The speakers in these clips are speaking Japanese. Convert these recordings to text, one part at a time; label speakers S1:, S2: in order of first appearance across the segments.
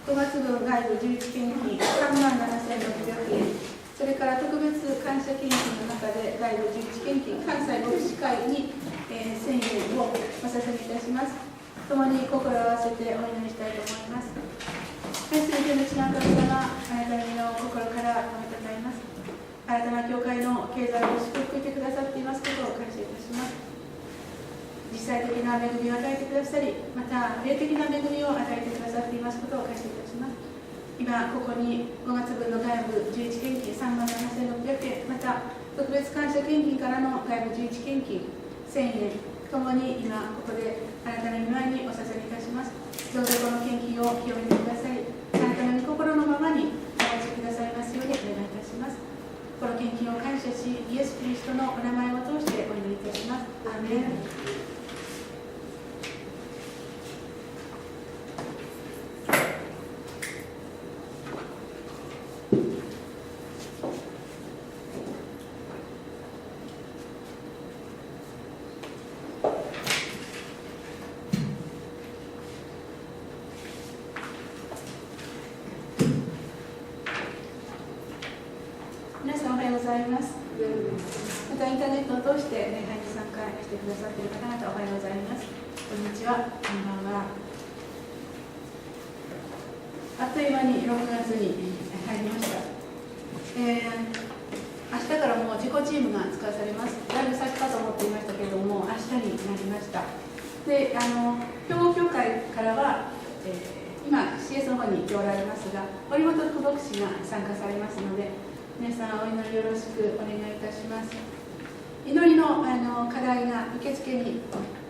S1: 5月分外部11献金37,600円、それから特別感謝献金の中で外部11献金、関西牧師会に、1000円をお捧げいたします。共に心を合わせてお祈りしたいと思います。すべての地の神様、あなたの心から褒めたたえます。新たな教会の経済を祝福してくださっていますことを感謝いたします。実際的な恵みを与えてくださり、また霊的な恵みを与えてくださっていますことを感謝いたします。今ここに5月分の外部11献金37,600円、また特別感謝献金からの外部11献金1000円ともに今ここであなたの御前にお捧げいたします。どうぞこの献金を清めてくださり、あなたの御心のままにお持ちくださいますようにお願いいたします。この献金を感謝し、イエス・キリストのお名前を通してお祈りいたします。アーメン。皆さんおはようございます。またインターネットを通して礼拝に参加してくださっている方々おはようございます。こんにちは、こんばんは。あっという間に6月に入りました。明日からもう自己チームが使わされます。だいぶ先かと思っていましたけれども、明日になりました。で、兵庫教会からは、今 CS の方におられますが、堀本副牧師が参加されますので、皆さんお祈りよろしくお願いいたします。祈りの、課題が受付に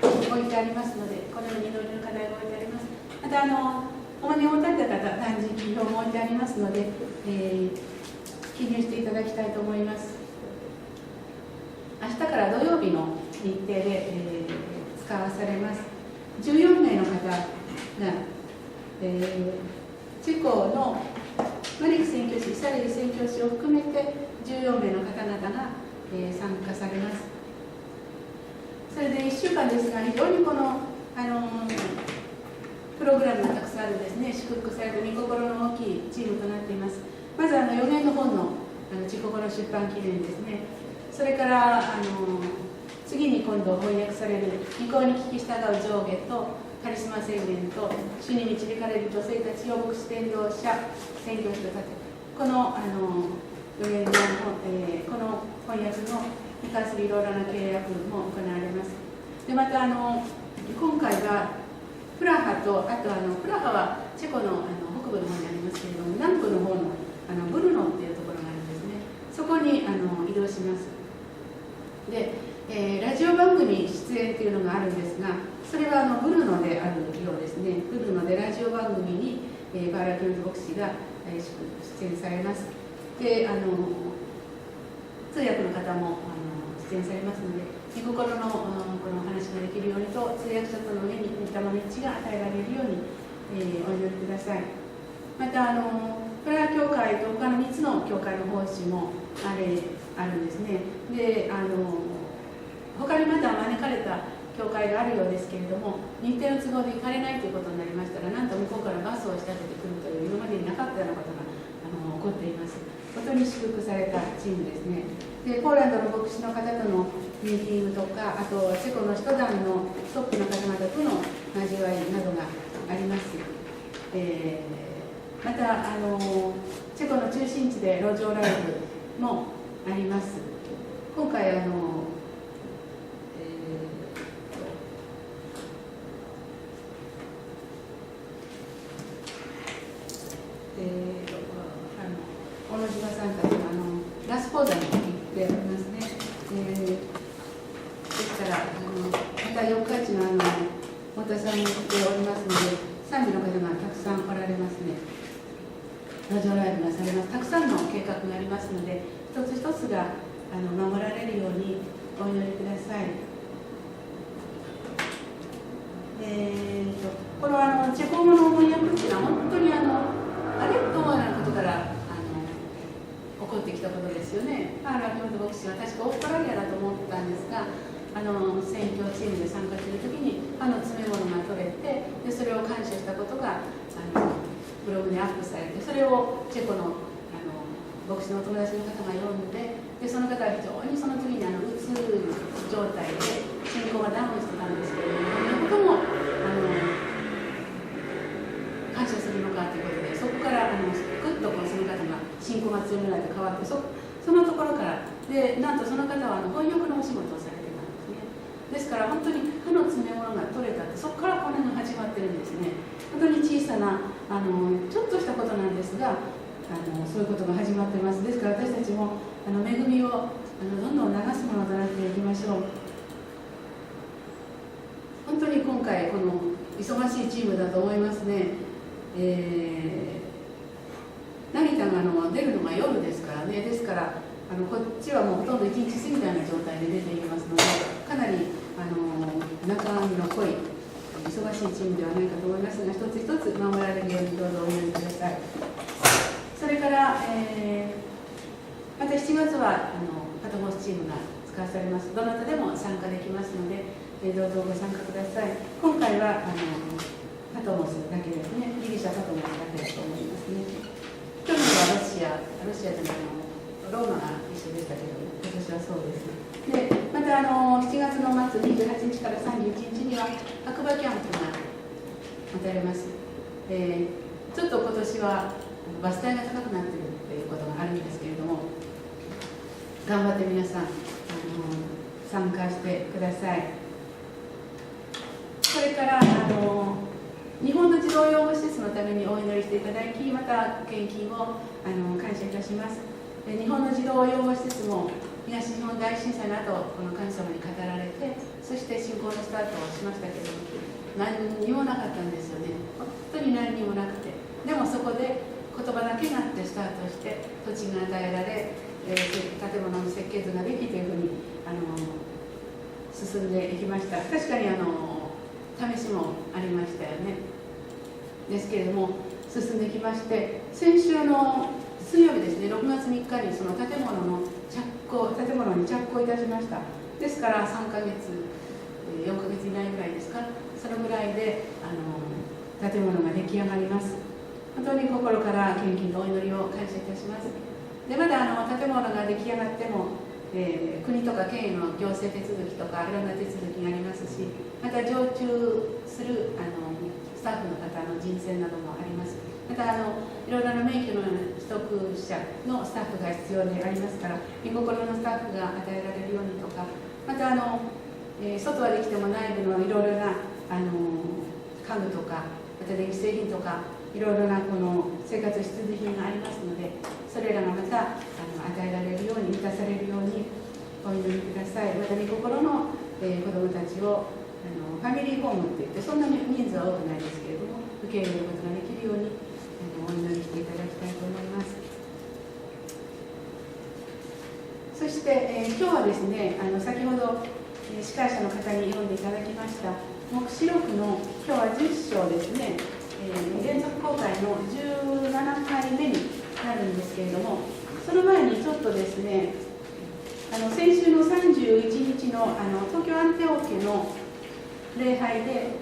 S1: 置いてありますので、このように祈りの課題が置いてあります。またお招きを持たれた方、断食表も置いてありますので、記入していただきたいと思います。明日から土曜日の日程で、使わされます。14名の方が、チェコのマリク宣教師、サレリ宣教師を含めて14名の方々が、参加されます。それで1週間ですが、非常にこの、プログラムがたくさんあるんですね。祝福される御心の大きいチームとなっています。まず予言の本の自国の出版記念ですね。それから次に今度翻訳される御子に聞き従う上下とカリスマ宣言と主に導かれる女性たちを牧師伝道者宣教師と立て、この予言の、この翻訳のに関するいろいろな契約も行われます。でまた今回はプラハと、あとプラハはチェコの北部の方にありますけれども、南部の方のブルノっていうところがあるんですね。そこに移動します。で、ラジオ番組出演っていうのがあるんですが、それはブルノであるようですね。ブルノでラジオ番組に、バーラ・キョンズ牧師が、出演されます。で通訳の方も出演されますので、御心のこの話ができるようにと、通訳者との上に御霊の道が与えられるように、お祈りください。またプラ教会と他の3つの教会の奉仕もあるんですね。で他にまた招かれた教会があるようですけれども、日程の都合で行かれないということになりましたら、なんと向こうからバスを仕立ててくるという今までになかったようなことが起こっています。本当に祝福されたチームですね。でポーランドの牧師の方とのミーティングとか、あとチェコの使徒団のトップの方々との交わりなどがあります。またチェコの中心地で路上ライブもあります。今回小野島さんたちがラス講座に行っておりますね。ですからまた四日市の太田さんに来ておりますので、賛美の方がたくさんおられますね。路上ライブがされます。たくさんの計画がありますので、一つ一つが守られるようにお祈りください。このチェコ語の翻訳っていうのは本当にあれと思うようなことから起こってきたことですよね。パーラ・キョント牧師は確かオーストラリアだと思ったんですが、宣教チームで参加するときに歯の詰め物が取れて、でそれを感謝したことがブロログにアップされて、それをチェコの牧師のお友達の方が読んで、その方は非常にその次にうつ状態で信仰がダウンしてたんですけれども、どんなことも感謝するのかということで、そこからぐっとその方が信仰が強められて変わって、そのところからで、なんとその方は翻訳のお仕事をされてたんですね。ですから本当に歯の詰め物が取れたって、そこからこの辺が始まってるんですね。本当に小さなちょっとしたことなんですが、そういうことが始まってます。ですから私たちも恵みをどんどん流すものとなっていきましょう。本当に今回この忙しいチームだと思いますね。成田が出るのが夜ですからね。ですからこっちはもうほとんど1日過ぎたような状態で出ていきますので、かなり中身の濃い忙しいチームではないかと思いますが、一つ一つ守られるようにどうぞお祈りください。それから、また7月はパトモスチームが使わされます。どなたでも参加できますので、どうぞご参加ください。今回はパトモスだけですね。ギリシャパトモスだけだと思いますね。去年はロシアでローマが一緒でしたけど、今年はそうです。で、また7月の末28日から31日には白馬キャンプが持たれます。ちょっと今年はバス代が高くなっているということがあるんですけれども、頑張って皆さん参加してください。それから日本の児童養護施設のためにお祈りしていただき、また献金を感謝いたします。日本の児童養護施設も東日本大震災の後、この神様に語られて、そして信仰のスタートをしましたけれども、何にもなかったんですよね。本当に何にもなくて、でもそこで言葉だけがあってスタートして、土地が与えられ、建物の設計図ができというふうに進んでいきました。確かに試しもありましたよね。ですけれども進んできまして、先週の水曜日ですね、6月3日にその建物に着工いたしました。ですから3ヶ月4ヶ月以内ぐらいですか、そのぐらいで建物が出来上がります。本当に心から献金とお祈りを感謝いたします。でまだ建物が出来上がっても、国とか県への行政手続きとかいろんな手続きがありますし、また常駐するスタッフの方の人選などもあります。またいろいろな免許の取得者のスタッフが必要でありますから、御心のスタッフが与えられるようにとか、また外はできても内部のいろいろな家具とか、また電気製品とかいろいろなこの生活必需品がありますので、それらがまた与えられるように、満たされるようにお祈りください。また御心の、子どもたちをファミリーホームっていって、そんなに人数は多くないですけれども、受け入れることができるようにお祈りしていただきたいと思います。そして、今日はですね、先ほど司会者の方に読んでいただきました黙示録の今日は10章ですね、連続公開の17回目になるんですけれども、その前にちょっとですね、先週の31日の東京アンテオ家の礼拝で、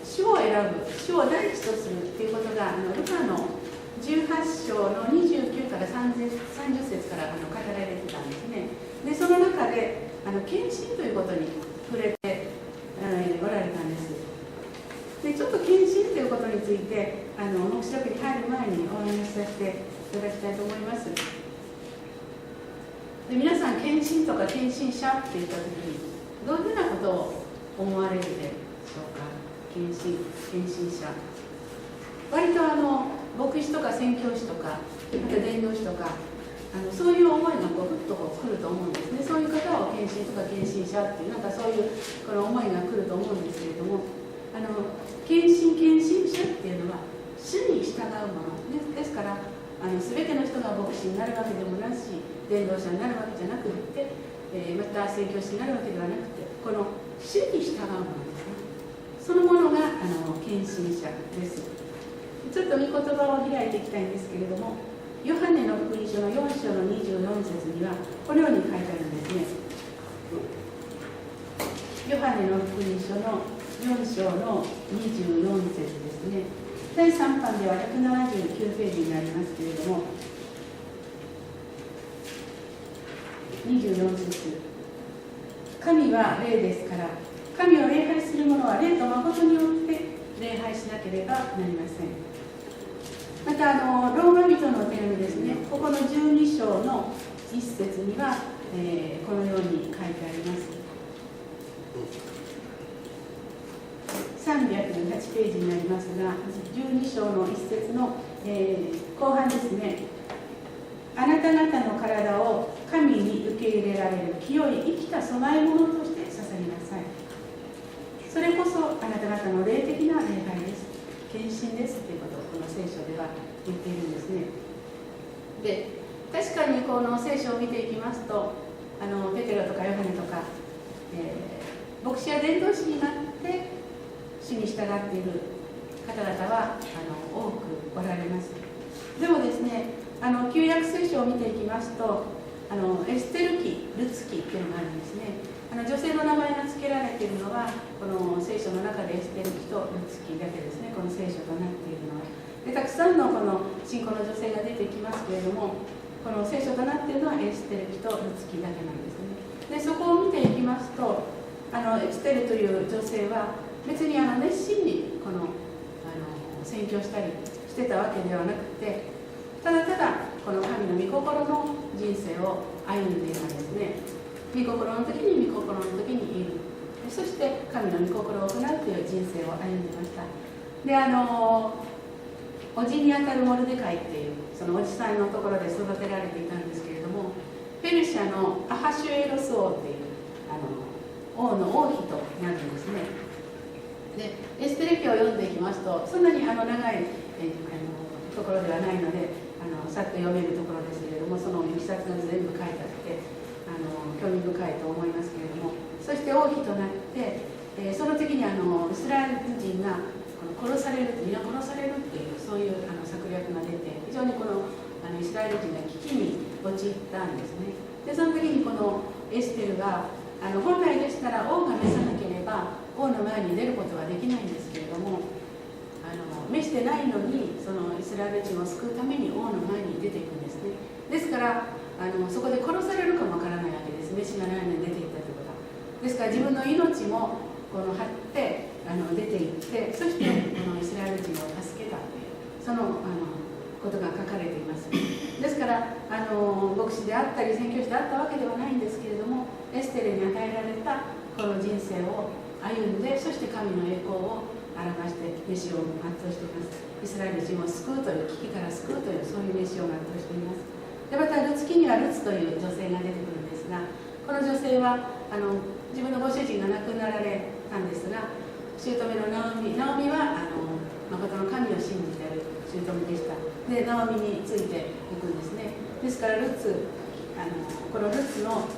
S1: 主を選ぶ、主を第一とするということがルカの18章の29から30節から語られてたんですね。でその中で献身ということに触れておられたんです。でちょっと献身ということについて黙示録に入る前にお話しさせていただきたいと思います。で皆さん献身とか献身者って言った時にどういうふうなことを思われるでしょうか。献身者、割と牧師とか宣教師とか、また伝道師とかそういう思いがふっと来ると思うんですね。そういう方を献身とか献身者っていうそういうこの思いが来ると思うんですけれども、献身者っていうのは主に従うものですから、全ての人が牧師になるわけでもなし、伝道者になるわけじゃなくて、また宣教師になるわけではなくて、この主に従うものですね。そのものが献身者です。ちょっと御言葉を開いていきたいんですけれども、ヨハネの福音書の4章の24節にはこのように書いてあるんですね。ヨハネの福音書の4章の24節ですね。第3版では179ページになりますけれども、24節、神は霊ですから、神を礼拝する者は霊と誠によって礼拝しなければなりません。またローマ人の手紙ですね、ここの12章の1節には、このように書いてあります。308ページになりますが、12章の1節の、後半ですね、あなた方の体を神に受け入れられる清い生きた供え物として捧げなさい。それこそあなた方の霊的な礼拝です。献身ですということをこの聖書では言っているんですね。で、確かにこの聖書を見ていきますと、ペテロとかヨハネとか、牧師や伝道師になって主に従っている方々は多くおられます。でもですね、旧約聖書を見ていきますと、エステル記、ルツ記っていうのがあるんですね。女性の名前が付けられているのは、この聖書の中でエステル記とルツ記だけですね、この聖書となっているのは。で、たくさんのこの信仰の女性が出てきますけれども、この聖書となっているのはエステル記とルツ記だけなんですね。で、そこを見ていきますと、エステルという女性は別に熱心にこの宣教したりしてたわけではなくて、ただただこの神の御心の人生を歩んでいたんですね。御心の時に御心の時にいる、そして神の御心を行うという人生を歩んでいました。で、おじにあたるモルデカイっていうそのおじさんのところで育てられていたんですけれども、ペルシャのアハシュエロス王っていう王の王妃となるんですね。で、エステル記を読んでいきますと、そんなに長い、ところではないのでさっと読めるところですけれども、そのいきさつが全部書いてあって興味深いと思いますけれども、そして王妃となって、その時にイスラエル人が殺される、皆殺されるっていうそういう策略が出て、非常にこのイスラエル人が危機に陥ったんですね。で、その時にこのエステルが本来でしたら王が召さなければ王の前に出ることはできないんですけれども、召してないのにそのイスラエル人を救うために王の前に出ていくんですね。ですからそこで殺されるかもわからないわけです。召しがないのに出ていったということは。ですから自分の命も張って出ていって、そしてこのイスラエル人を助けたというそのことが書かれています。ですから牧師であったり宣教師であったわけではないんですけれども、エステルに与えられたこの人生を歩んで、そして神の栄光を表して召しを全うしています。イスラエル人を救うという危機から救うというそういう召しを全うしています。で、またルツ記にはルツという女性が出てくるんですが、この女性は自分のご主人が亡くなられたんですが、姑のナオミは誠の神を信じている姑でした。で、ナオミについていくんですね。ですからルツこのルツの、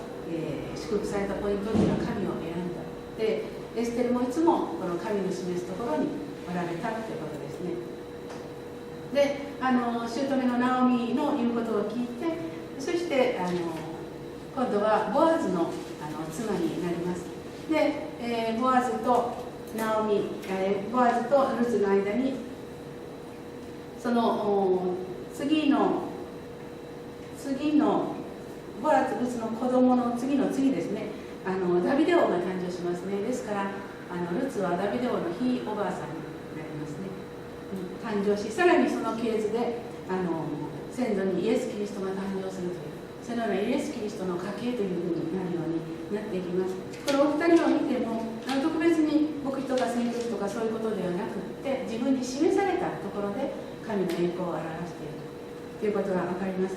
S1: 祝福されたポイントというのは神を選んだ。で、エステルもいつもこの神の示すところにおられたということですね。で、姑のナオミの言うことを聞いて、そして今度はボアズの妻になります。で、ボアズとナオミ、ボアズとルツの間にその次のボアズ・ルツの子供の次の次ですね、ダビデ王が誕生しますね。ですからルツはダビデ王のひいおばあさんになりますね。誕生し、さらにその系図で先祖にイエス・キリストが誕生するという、そのようなイエス・キリストの家系というふうになるようになっていきます。このお二人を見ても特別に牧師とか宣教師とかそういうことではなくって、自分に示されたところで神の栄光を表しているということが分かります。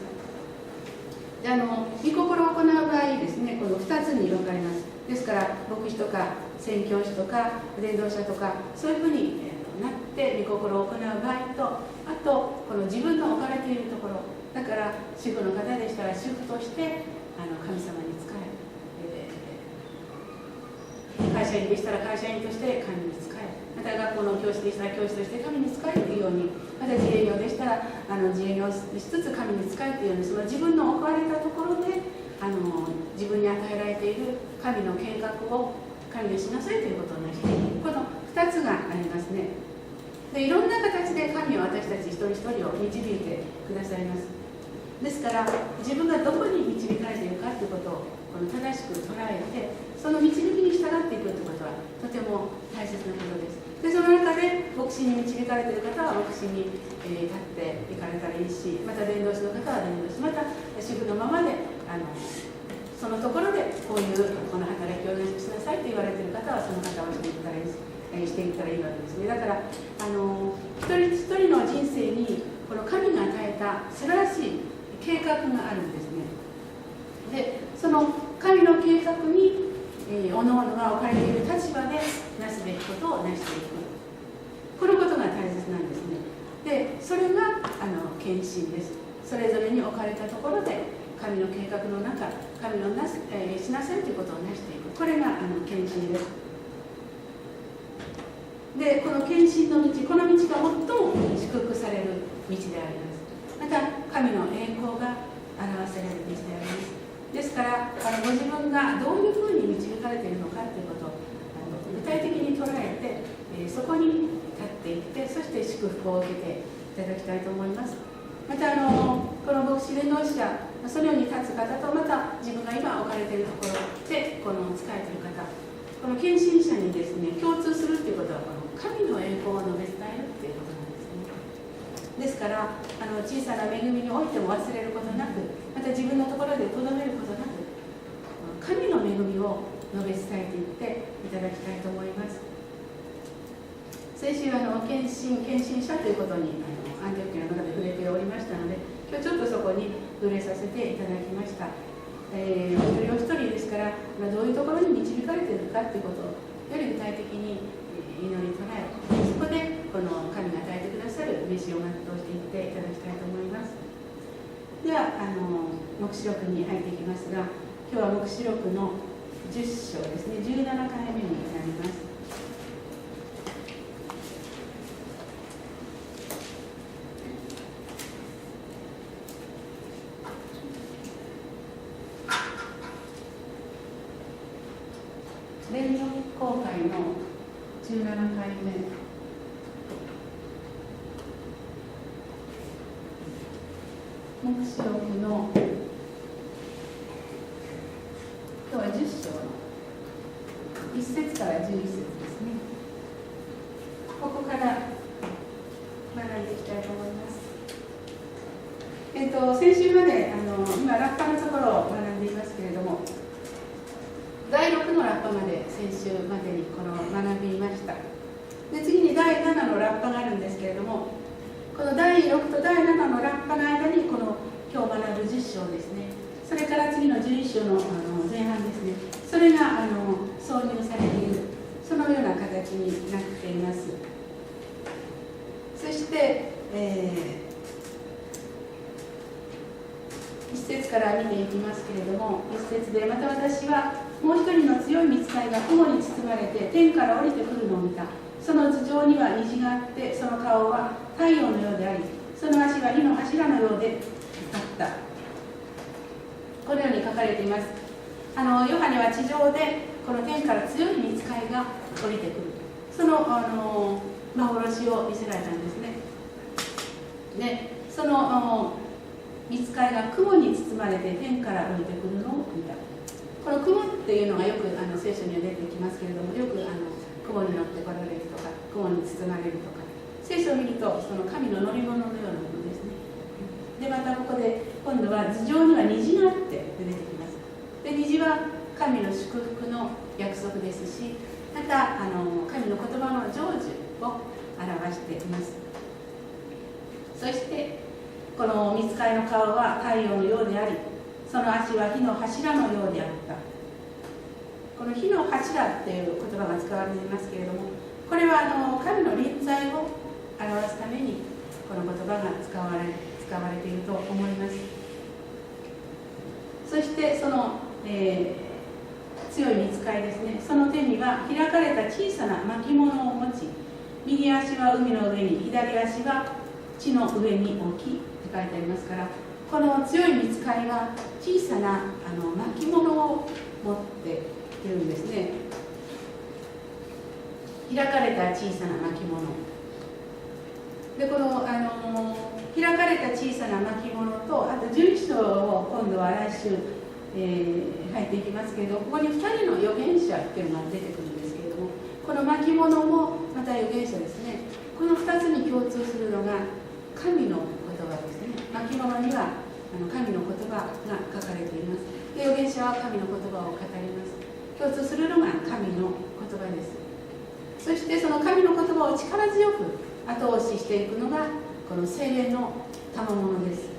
S1: で、御心を行う場合ですね、この2つに分かれます。ですから牧師とか宣教師とか伝道者とかそういうふうになって御心を行う場合と、あとこの自分の置かれているところだから、主婦の方でしたら主婦として神様に仕え、会社員でしたら会社員として神に仕え、また学校の教師でしたら教師として神に仕えというように、また自営業でしたら自営業しつつ神に仕えというように、その自分の置かれたところで自分に与えられている神の計画を神にしなさいということを成している。この2つがありますね。で、いろんな形でして神は私たち一人一人を導いてくださいます。ですから自分がどこに導かれているかということを正しく捉えて、その導きに従っていくということはとても大切なことです。でその中で牧師に導かれている方は牧師に、立っていかれたらいいし、また伝道師の方は伝道師、また主婦のままでそのところでこの働きをしなさいと言われている方はその方をしていったらいいわけですね。だから一人一人の人生にこの神が与えた素晴らしい計画があるんですね。でその神の計画に、おのおのが置かれている立場でなすべきことをなしていく、このことが大切なんですね。でそれが献身です。それぞれに置かれたところで神の計画の中、神のしなさいということをなしていく、これが献身です。でこの献身の道、この道が最も祝福される道であります。また神の栄光が表される道であります。ですからご自分がどういうふうに導かれているのかということを具体的に捉えて、そこに立っていって、そして祝福を受けていただきたいと思います。またこの牧師伝道者、そのように立つ方と、また自分が今置かれているところで仕えている方、この献身者にですね共通するということは、神の栄光を述べ伝えるということなんですね。ですから小さな恵みにおいても忘れることなく、また自分のところでとどめることなく、神の恵みを述べ伝えていっていただきたいと思います。先週献身者ということにアンティオキアの中で触れておりましたので、今日ちょっとそこに触れさせていただきました。一人お一人ですから、どういうところに導かれているかということをより具体的に祈り唱え、そこでこの神が与えてくださる召しを全うしていっていただきたいと思います。では黙示録に入っていきますが、今日は黙示録の10章ですね、17回目になります。連続公開の17回目。黙示録の今日は10章の1節から11節ですね。ここから学んでいきたいと思います。先週まで今ラッパのところを学んでいますけれども、第6のラッパまで先週までに学びました。で次に第7のラッパがあるんですけれども、この第6と第7のラッパの間に今日学ぶ10章ですね、それから次の11章の前半ですね、それが挿入されている、そのような形になっています。そして、1節から見ていきますけれども、1節で、また私はもう一人の強い御使いが雲に包まれて天から降りてくるのを見た。その頭上には虹があって、その顔は太陽のようであり、その足は火の柱のようであった。このように書かれています。ヨハネは地上でこの天から強い御使いが降りてくる、その幻を見せられたんですね。でその御使いが雲に包まれて天から降りてくるのを見た。この雲っていうのがよく聖書には出てきますけれども、よく雲に乗って来られるとか、雲に包まれるとか、聖書を見るとその神の乗り物のようなものですね。でまたここで今度は頭上には虹があって出てきます。で虹は神の祝福の約束ですし、また神の言葉の成就を表しています。そしてこの御使いの顔は太陽のようであり、その足は火の柱のようであった。この火の柱っていう言葉が使われていますけれども、これは神の臨在を表すためにこの言葉が使われていると思います。そしてその、強い御使いですね、その手には開かれた小さな巻物を持ち、右足は海の上に、左足は地の上に置きって書いてありますから、この強い御使いが小さな巻物を持っているんですね。開かれた小さな巻物、でこの、開かれた小さな巻物と、あと11章を今度は来週、入っていきますけれど、ここに2人の預言者っていうのが出てくるんですけれども、この巻物もまた預言者ですね。この2つに共通するのが神の言葉ですね。巻物には神の言葉が書かれています。で預言者は神の言葉を語ります。共通するのが神の言葉です。そしてその神の言葉を力強く後押ししていくのがこの聖霊の賜物です。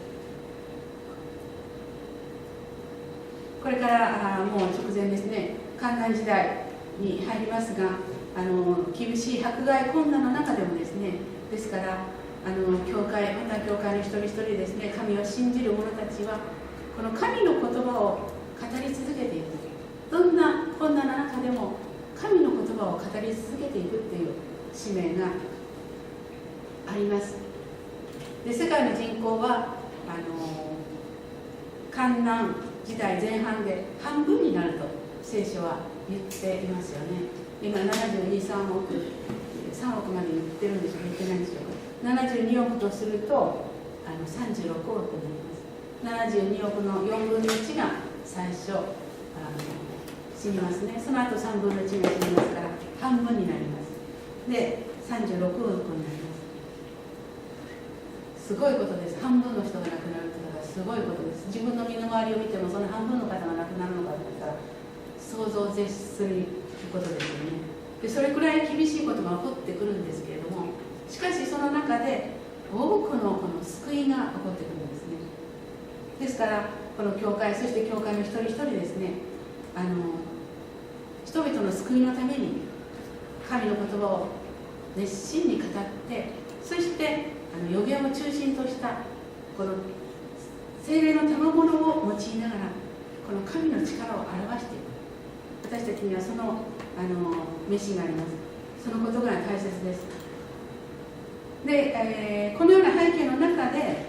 S1: これからもう直前ですね、艱難時代に入りますが、厳しい迫害困難の中でもですね、ですから教会、また教会の一人一人ですね、神を信じる者たちはこの神の言葉を語り続けていく、どんな困難の中でも神の言葉を語り続けていくっていう使命があります。で世界の人口は艱難時代前半で半分になると聖書は言っていますよね。今72、3億まで言ってるんでしょうか、言ってないんでしょうか。72億とすると36億になります。72億の4分の1が最初死にますね。その後3分の1が死にますから半分になります。で36億になります。すごいことです。半分の人が亡くなるというのはすごいことです。自分の身の回りを見てもその半分の方が亡くなるのかといったら想像を絶することですよね。でそれくらい厳しいことが起こってくるんですけれども、しかしその中で多くのこの救いが起こってくるんですね。ですからこの教会、そして教会の一人一人ですね、人々の救いのために神の言葉を熱心に語って、そして預言を中心としたこの聖霊の賜物を用いながらこの神の力を表していく。私たちにはその召しがあります。そのことが大切です。で、このような背景の中で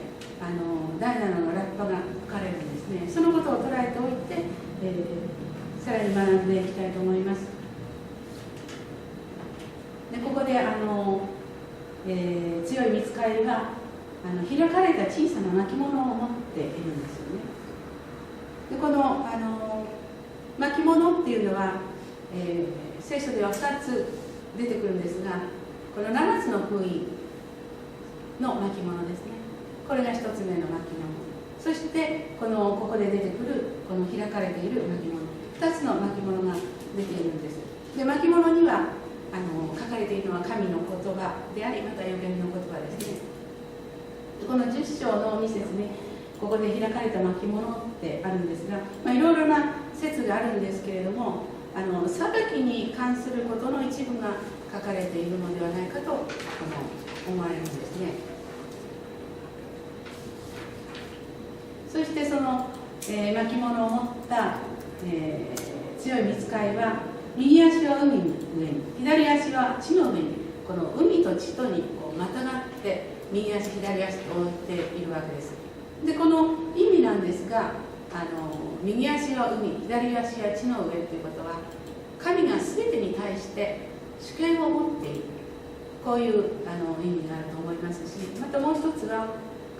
S1: 第7のラッパが書かれるんですね。そのことを捉えておいて、さらに学んでいきたいと思います。でここで強い御使いが開かれた小さな巻物を持っているんですよね。でこの巻物っていうのは、聖書では2つ出てくるんですが、この7つの封印の巻物ですね。これが1つ目の巻物。そしてここで出てくるこの開かれている巻物、2つの巻物が出ているんです。で巻物には書かれているのは神の言葉であり、また預言の言葉ですね。この10章の2節ね、ここで開かれた巻物ってあるんですが、いろいろな説があるんですけれども、裁きに関することの一部が書かれているのではないかと思われるんですね。そしてその、巻物を持った、強い御使いは右足は海の上に、左足は地の上に、この海と地とにまたがって右足左足と置いているわけです。でこの意味なんですが、右足は海、左足は地の上ということは、神が全てに対して主権を持っている、こういう意味があると思いますし、またもう一つは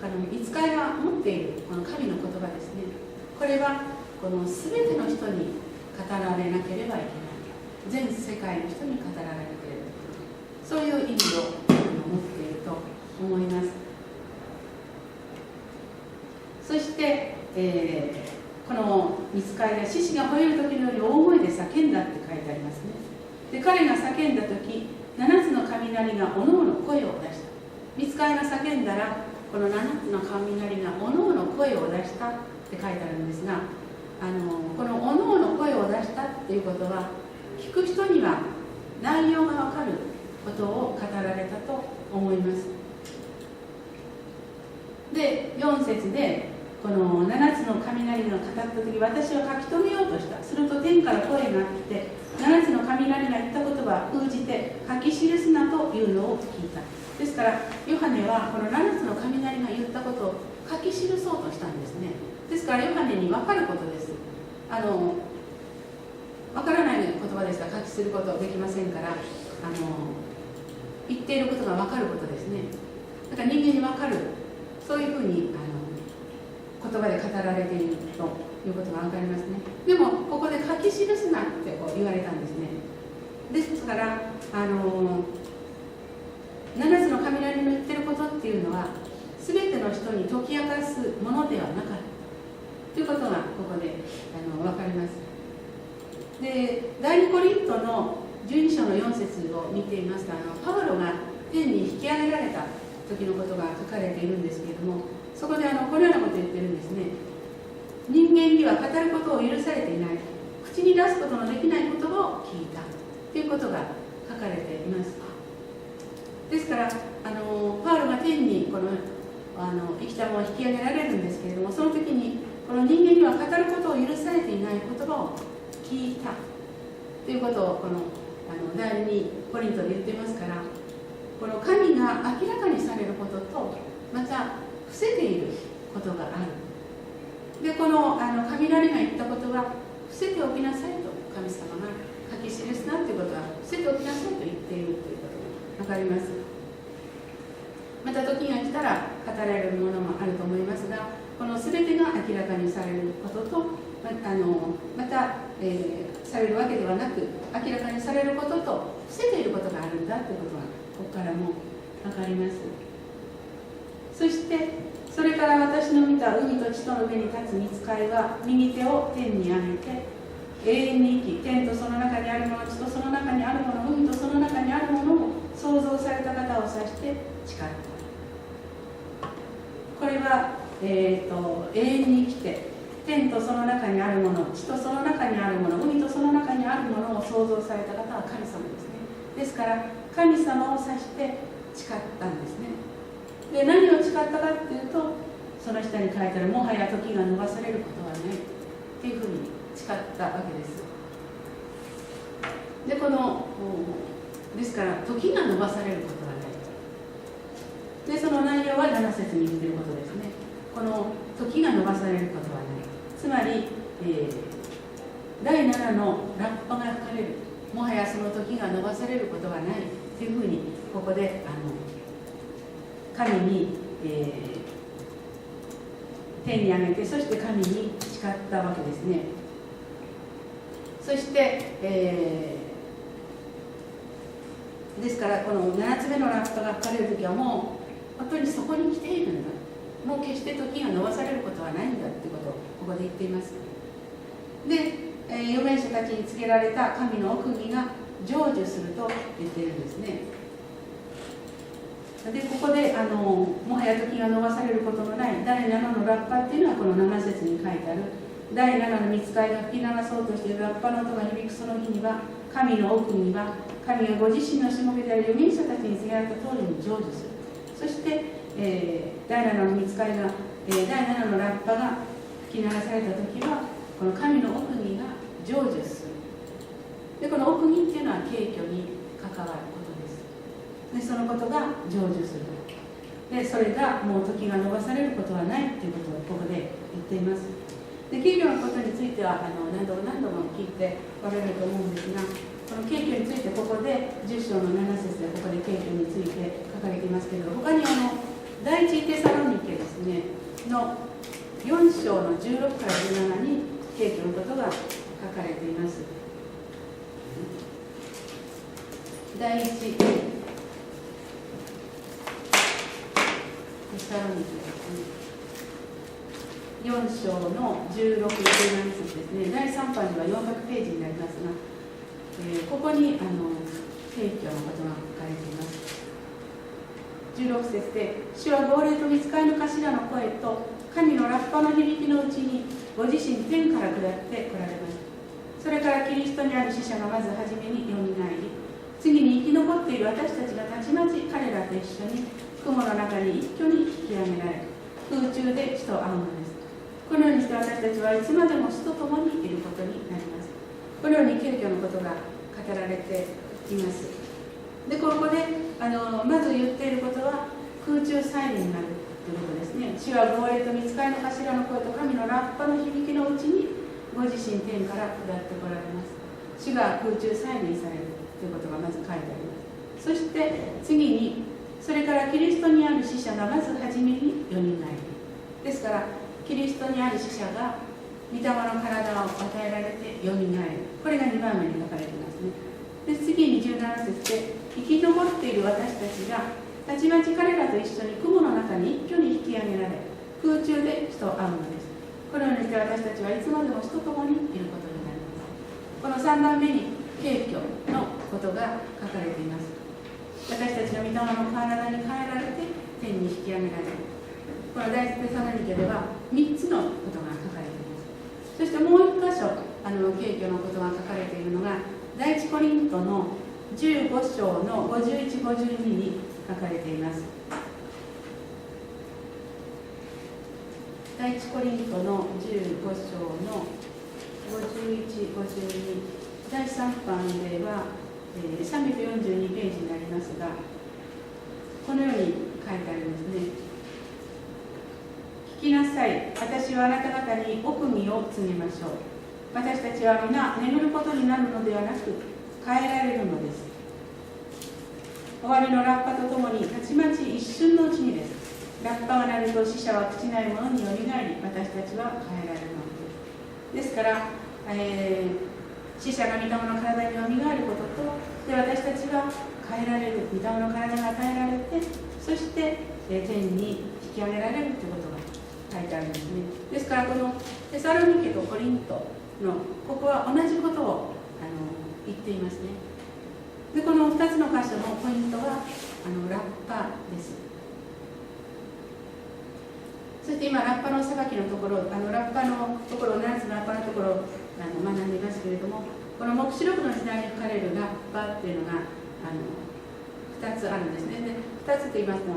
S1: 御使いが持っているこの神の言葉ですね。これはこの全ての人に語られなければいけない、全世界の人に語られなければいけない、そういう意味を持っていると思います。そして、この御使いが獅子が吠える時のより大声で叫んだって書いてありますね。で彼が叫んだ時、7つの雷がおのおの声を出した。御使いが叫んだら、この7つの雷がおのおの声を出したって書いてあるんですが、このおのおの声を出したっていうことは、聞く人には内容が分かることを語られたと思います。で4節でこの7つの雷が語った時、私は書き留めようとした。すると天から声があって、7つの雷が言った言葉を封じて書き記すなというのを聞いた。ですからヨハネはこの7つの雷が言ったことを書き記そうとしたんですね。ですからヨハネに分かることです。分からない言葉でしたら書きすることできませんから、言っていることが分かることですね。か人間に分かる、そういうふうに言葉で語られているということが分かりますね。でもここで書き記すなってこう言われたんですね。ですから7つの雷の言ってることっていうのは全ての人に解き明かすものではなかったということがここで分かります。で第2コリントの12章の4節を見ていますと、パウロが天に引き上げられた時のことが書かれているんですけれども、そこでこのようなことを言ってるんですね。人間には語ることを許されていない、口に出すことのできない言葉を聞いたということが書かれています。ですからパウロが天にこの生きたまま引き上げられるんですけれども、その時にこの人間には語ることを許されていない言葉を聞いたということをこの第2コリントで言っていますから、この神が明らかにされることとまた伏せていることがある。でこの雷が言ったことは伏せておきなさいと神様が書き記すなということは伏せておきなさいと言っているということが分かります。また時が来たら語られるものもあると思いますが、この全てが明らかにされることとまた、されるわけではなく明らかにされることと伏せていることがあるんだということがここからも分かります。そしてそれから私の見た海と地との上に立つ御使いは右手を天に上げて永遠に生き、天とその中にあるもの、地とその中にあるもの、海とその中にあるものを創造された方を指して誓った。これは、永遠に生きて天とその中にあるもの、地とその中にあるもの、海とその中にあるものを創造された方は神様ですね。ですから神様を指して誓ったんですね。で何を誓ったかっていうと、その下に書いてあるもはや時が延ばされることはないっていうふうに誓ったわけです。でですから時が延ばされることはない。でその内容は7節に言っていることですね。この時が延ばされることはない、つまり、第7のラッパが吹かれる、もはやその時が延ばされることはないというふうにここで神に、天に上げて、そして神に誓ったわけですね。そして、ですからこの7つ目のラッパが吹かれる時はもう本当にそこに来ているんだ、もう決して時が延ばされることはないんだということをここで言っています。で、預言者たちに告げられた神の奥義が成就すると言っているんですね。でここでもはや時が延ばされることのない第7のラッパっていうのはこの7節に書いてある第7の御使いが吹き流そうとしているラッパの音が響くその日には、神の奥義は神がご自身のしもべである預言者たちに告げられた通りに成就する。そして、第7の御使いが、第7のラッパが吹き流された時はこの神の奥義が成就する。でこの奥義っていうのは敬虚に関わることです。でそのことが成就する。でそれがもう時が延ばされることはないということをここで言っています。で敬虚のことについては何度も聞いておられると思うんですが、この敬虚についてここで10章の7節でここで敬虚について書かれていますけれど、他に第一テサロニケですねの4章の16から17に敬虚のことが書かれています。第一テサロニケですね、4章の16、17節ですね。第3版には400ページになりますが、ここに敬虚のことが書かれています。16節で、主は号令と御使いの頭の声と神のラッパの響きのうちにご自身天から下って来られます。それからキリストにある死者がまず初めによみがえり、次に生き残っている私たちがたちまち彼らと一緒に雲の中に一挙に引き上げられ、空中で主と会うのです。このようにして私たちはいつまでも主と共にいることになります。このように敬虚のことが語られています。でここでまず言っていることは空中再臨になるということですね。主は号令と御使いの頭の声と神のラッパの響きのうちにご自身天から下ってこられます。主が空中再臨されるということがまず書いてあります。そして次に、それからキリストにある死者者がまず初めによみがえり、ですからキリストにある死者が御霊の体を与えられてよみがえる、これが2番目に書かれていますね。で次に17節で、生き残っている私たちがたちまち彼らと一緒に雲の中に一挙に引き上げられ、空中で主と会うのです。このようにして私たちはいつまでも主と共にいることになります。この3番目に敬虚のことが書かれています。私たちの御霊の体に変えられて天に引き上げられる。この第一テサロニケでは3つのことが書かれています。そしてもう1箇所敬虚のことが書かれているのが第一コリントの15章の51、52に書かれています。第一コリントの15章の51、52、第3版では342ページになりますが、このように書いてありますね。聞きなさい、私はあなた方に奥義を告げましょう。私たちは皆眠ることになるのではなく変えられるのです。終わりのラッパとともにたちまち一瞬のうちにです。ラッパが鳴ると死者は朽ちないものによみがえり、私たちは変えられるのです。ですから、死者が御霊の体によみがえることと、で私たちが変えられる、御霊の体が与えられて、そして天に引き上げられるということが書いてあるんですね。ですからこのテサロニケとコリントのここは同じことを言っていますね。でこの2つの箇所のポイントはラッパです。そして今ラッパの裁きのところ、ラッパのところ、7つのラッパのところを学んでいますけれども、この黙示録の時代に書かれるラッパっていうのが2つあるんですね。で2つと言いますと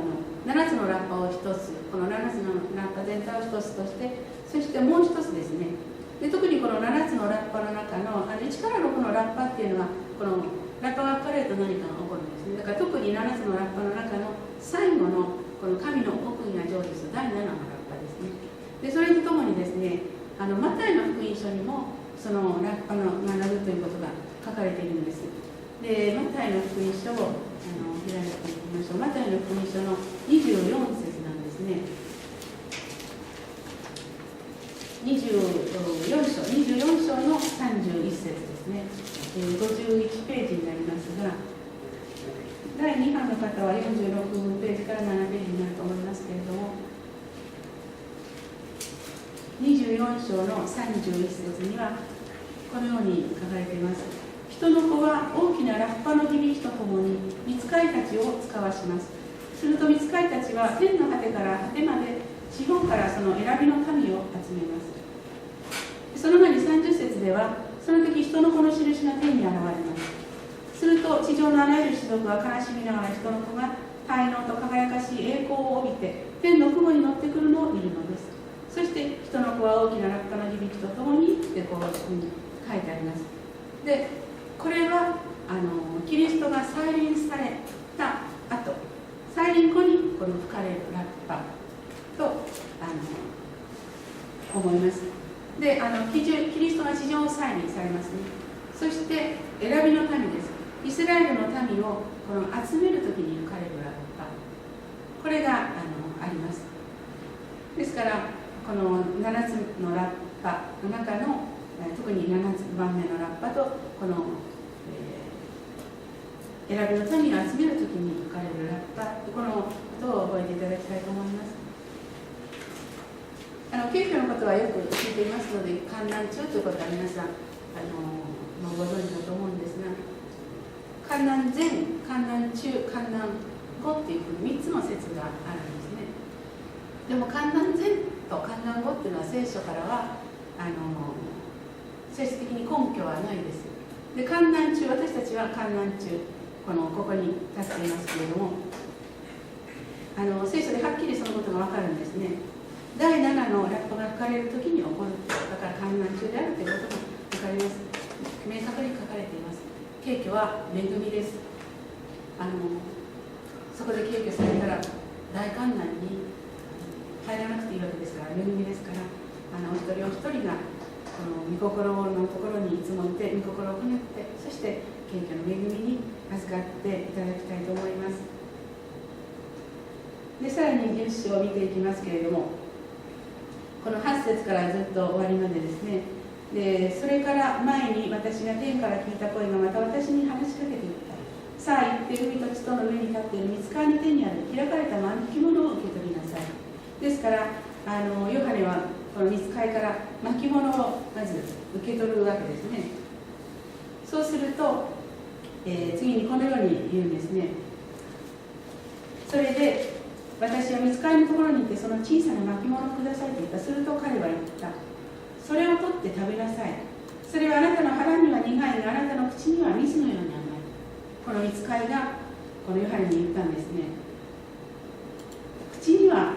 S1: 7つのラッパを1つ、この7つのラッパ全体を1つとして、そしてもう1つですね。で特にこの7つのラッパの中の1から6のラッパっていうのは、このラッパが書かれると何かが起こるんですね。だから特に7つのラッパの中の最後のこの神の奥義が成就する第7のラッパですね。でそれとともにですね、マタイの福音書にもそのラッパの学ぶということが書かれているんです。でマタイの福音書を開いていきましょう。マタイの福音書の24節なんですね。24章の31節ですね。51ページになりますが、第2版の方は46ページから7ページになると思いますけれども、24章の31節にはこのように書かれています。人の子は大きなラッパの響きとともに御使いたちを使わします。すると御使いたちは天の果てから果てまで地方からその選びの民を集めます。その前に30節では、その時人の子の印が天に現れます。すると地上のあらゆる種族は悲しみながら人の子が大能と輝かしい栄光を帯びて天の雲に乗ってくるのを見るのです。そして人の子は大きなラッパの響きとともにってこう書いてあります。でこれはキリストが再臨された後、再臨後にこの吹かれるラッパと思います。でキリストが地上再臨されますね。そして選びの民です。イスラエルの民をこの集めるときに吹かれるラッパ、これがあります。ですからこの7つのラッパの中の特に7番目のラッパとこの、選びの民を集めるときに吹かれるラッパ、このことを覚えていただきたいと思います。敬虚のことはよく聞いていますので、観覧中ということは皆さんご存知だと思うんですが、観覧前、観覧中、観覧後っていうふうに3つの説があるんですね。でも観覧前と観覧後っていうのは聖書からは聖書的に根拠はないです。で観覧中、私たちは観覧中ここに立っていますけれども、聖書ではっきりそのことが分かるんですね。第7のラッパが吹かれるときに起こる、だから観覧中であるということが分かります。明確に書かれています。敬虚は恵みです。そこで敬虚されたら大観覧に入らなくていいわけですから、恵みですから、お一人お一人がこの御心のところにいつもいて、御心を行って、そして敬虚の恵みに預かっていただきたいと思います。でさらに10章を見ていきますけれども、この8節からずっと終わりまでですね。でそれから前に私が天から聞いた声がまた私に話しかけていった。さあ行って海と地との上に立っている御使いの手にある開かれた巻物を受け取りなさい。ですからヨハネはこの御使いから巻物をまず受け取るわけですね。そうすると、次にこのように言うんですね。それで私は御使いのところに行ってその小さな巻物をくださいと言った。すると彼は言った。それを取って食べなさい。それはあなたの腹には苦いがあなたの口には蜜のように甘い。この御使いがこのヨハネに言ったんですね。口には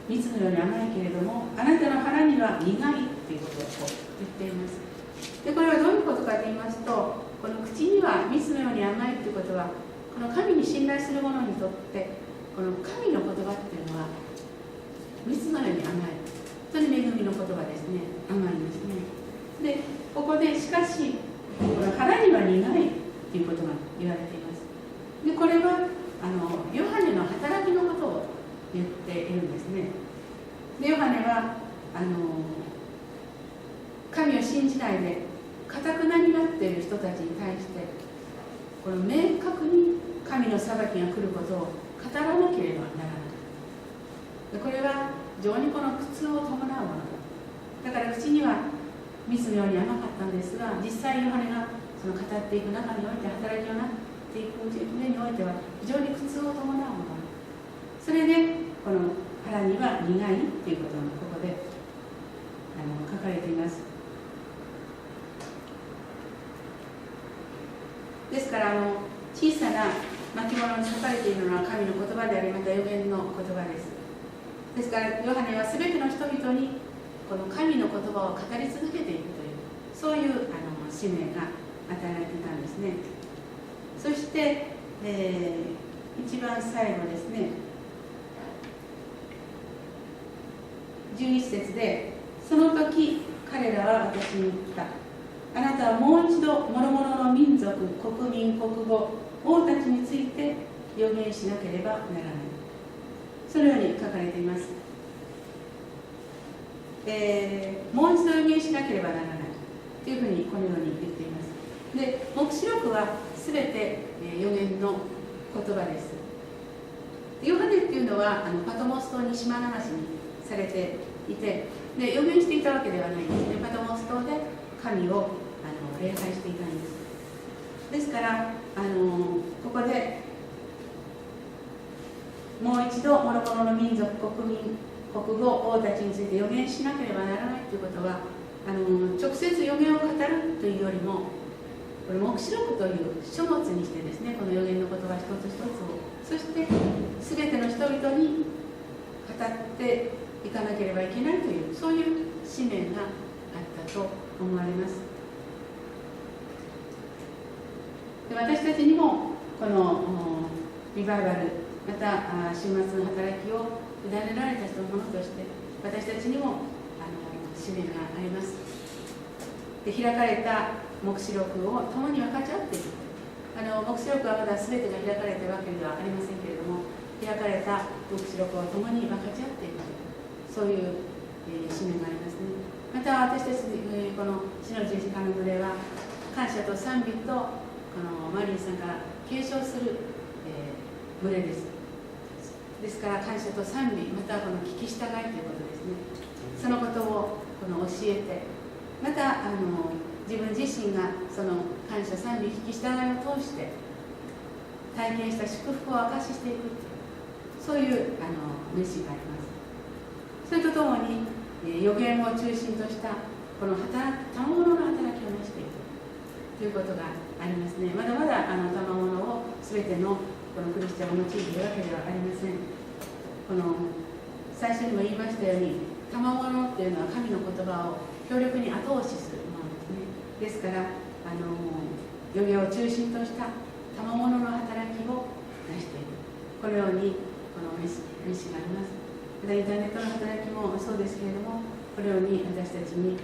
S1: 蜜のように甘いけれどもあなたの腹には苦いということを言っています。でこれはどういうことかと言いますと、この口には蜜のように甘いということは、この神に信頼する者にとってこの神の言葉っていうのは蜜のように甘い、本当に恵みの言葉ですね。甘いんですね。でここでしかしこの腹には苦いということが言われています。でこれはヨハネの働きのことを言っているんですね。でヨハネは神を信じないで堅くなになっている人たちに対してこの明確に神の裁きが来ることを語らなければならない。でこれは非常にこの苦痛を伴うものだから口には蜜のように甘かったんですが、実際ヨハネがその語っていく中において働きをなっていく上においては非常に苦痛を伴うもの。それでこの腹には苦いということがここで書かれています。ですから小さな巻物に書かれているのは神の言葉であり、また預言の言葉です。ですからヨハネは全ての人々にこの神の言葉を語り続けていくという、そういう使命が与えられていたんですね。そして、一番最後ですね、11節で、その時彼らは私に言った。あなたはもう一度諸々の民族、国民、国語、王たちについて予言しなければならない。そのように書かれています。もう一度予言しなければならないというふうにこのように言っています。で、黙示録はすべて予言の言葉です。ヨハネっていうのはパトモス島に島流しにされていて、で予言していたわけではないんですね。パトモス島で神を礼拝していたんです。ですからここでもう一度諸々の民族、国民、国語、王たちについて予言しなければならないということは直接予言を語るというよりも、これ黙示録という書物にしてですね、この予言の言葉一つ一つを、そして全ての人々に語っていかなければいけないという、そういう使命があったと思われます。で私たちにもこのリバイバル、また週末の働きを委ねられた人のものとして、私たちにも使命があります。で開かれた黙示録を共に分かち合っていく。黙示録はまだ全てが開かれているわけではありませんけれども、開かれた黙示録を共に分かち合っていく、そういう、使命がありますね。また私たち、この死の十字架の群れは感謝と賛美とこのマリーさんから継承する、群れです。ですから感謝と賛美、またこの聞き従いということですね。そのことをこの教えて、また自分自身がその感謝、賛美、聞き従いを通して体験した祝福を証ししていく、そういう熱心があります。それとともに予言を中心としたこの賜物の働きを成していくということがありますね。まだまだ賜物を全てのこのクリスチャンが用いているわけではありません。この最初にも言いましたように、賜物っていうのは神の言葉を強力に後押しするものですね。ですから予言を中心とした賜物の働きを成している、このようにこの召しがあります。またインターネットの働きもそうですけれども、このように私たちに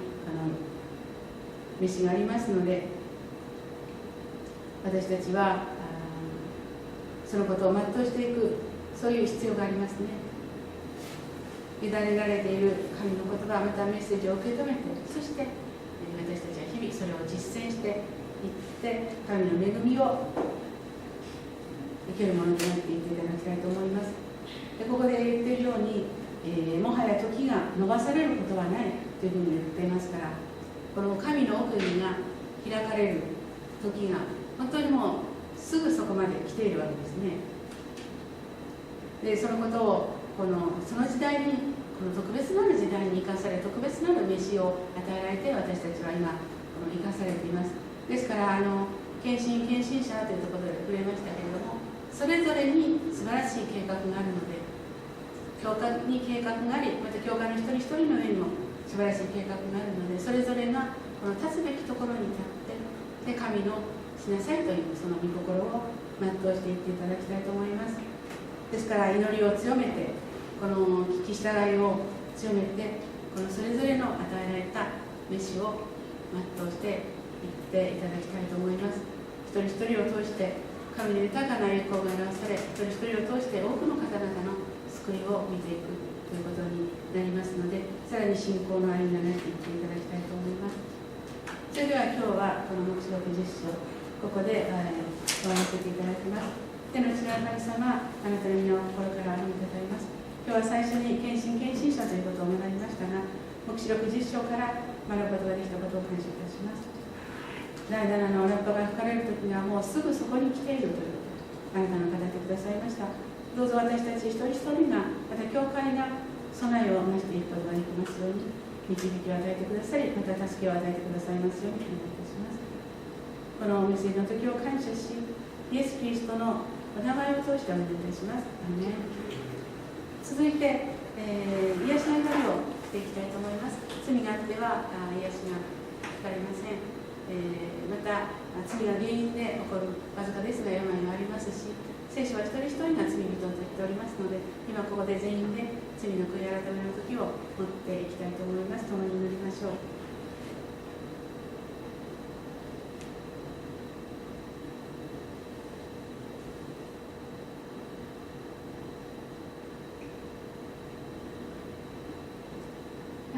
S1: 召しがありますので、私たちはそのことを全うしていく、そういう必要がありますね。委ねられている神の言葉、またメッセージを受け止めて、そして私たちは日々それを実践していって神の恵みを生けるものとなっていっていただきたいと思います。でここで言っているように、もはや時が延ばされることはないというふうに言っていますから、この神の奥義が開かれる時が本当にもうすぐそこまで来ているわけですね。でそのことをその時代に、この特別なる時代に生かされ、特別なる飯を与えられて、私たちは今生かされています。ですから献身者というところで触れましたけれども、それぞれに素晴らしい計画があるので、教会に計画があり、また教会の一人一人の上にも素晴らしい計画があるので、それぞれがこの立つべきところに立って、で神のしなさいというその御心を全うしていっていただきたいと思います。ですから祈りを強めて、この聞き従いを強めて、このそれぞれの与えられた飯を全うしていっていただきたいと思います。一人一人を通して神の豊かな栄光が表され、一人一人を通して多くの方々の救いを見ていくということになりますので、さらに信仰の歩みになっていっていただきたいと思います。それでは今日はこの黙示録10章、ここで終わらせていただきます。天の父なる神様、あなたの皆を心から褒めたたえます。今日は最初に献身者ということを学びましたが、黙示録10章から学ぶことができたことを感謝いたします。第7のおラッパが吹かれるときにはもうすぐそこに来ているということをあなたが語ってくださいました。どうぞ私たち一人一人が、また教会が備えをなしていくことができますように、導きを与えてくださり、また助けを与えてくださいますようにお願いいたします。このお店の時を感謝し、イエス・キリストのお名前を通してお願いいたします。アーメン。続いて、癒しの祈りをしていきたいと思います。罪があっては癒しが聞かれません。また罪が原因で起こるわずかですが病がありますし、聖書は一人一人が罪人と言っておりますので、今ここで全員で罪の悔い改めの時を持っていきたいと思います。共に祈りましょう。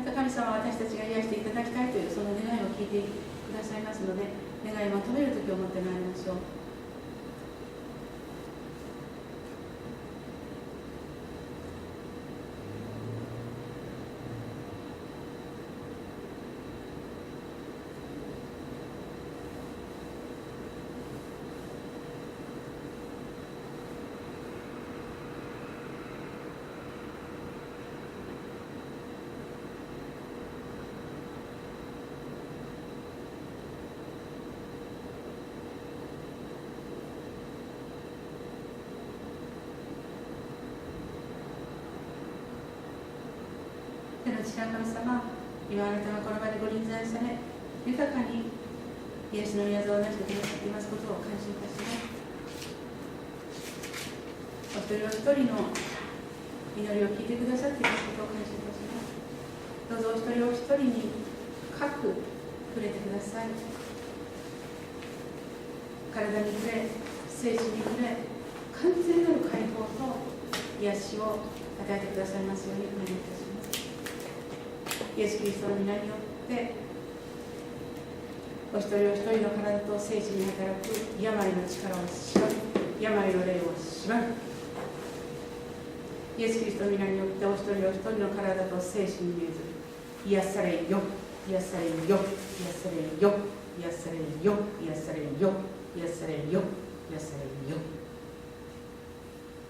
S1: また神様は私たちが癒していただきたいというその願いを聞いてくださいますので、願いをまとめる時を持ってまいりましょう。天の父なる神様、今あなたがこの場にご臨在され、豊かに癒しの宮沢を成してくださっていますことを感謝いたします。お一人お一人の祈りを聞いてくださっていますことを感謝いたします。どうぞお一人お一人に深く触れてください。体に触れ、精神に触れ、完全なる解放と癒しを与えてくださいますようにお願いいたします。イエス・キリストの皆によってお一人お一人の体と精神に働く病の力を縛る、病の霊を縛る。イエス・キリストの皆によってお一人お一人の体と精神に譲る。癒されよ、癒されよ、癒されよ、癒されよ、癒されよ、癒されよ、癒されよ。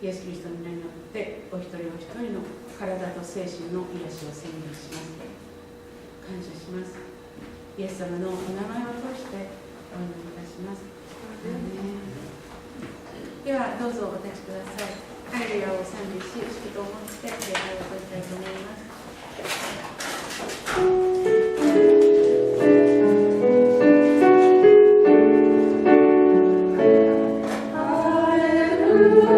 S1: イエス・キリストの皆によってお一人お一人の体と精神の癒しを宣言します。感謝します。イエス様のお名前を通してお祈りいたします。ではどうぞお立ちください。ハレルヤを賛美し、祝祷を持って礼拝を閉じたいと思います。
S2: Hallelujah.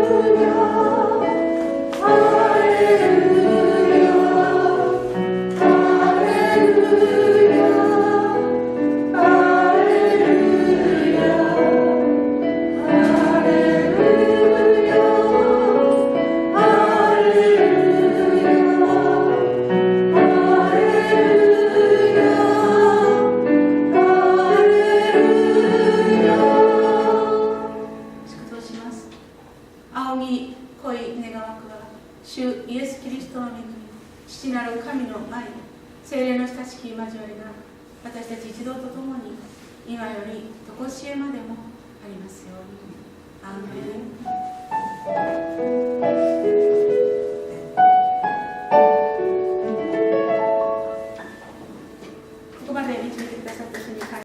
S1: 主イエス・キリストの恵み、父なる神の愛、聖霊の親しき交わりが私たち一同と共に今より常しえまでもありますように。アーメン。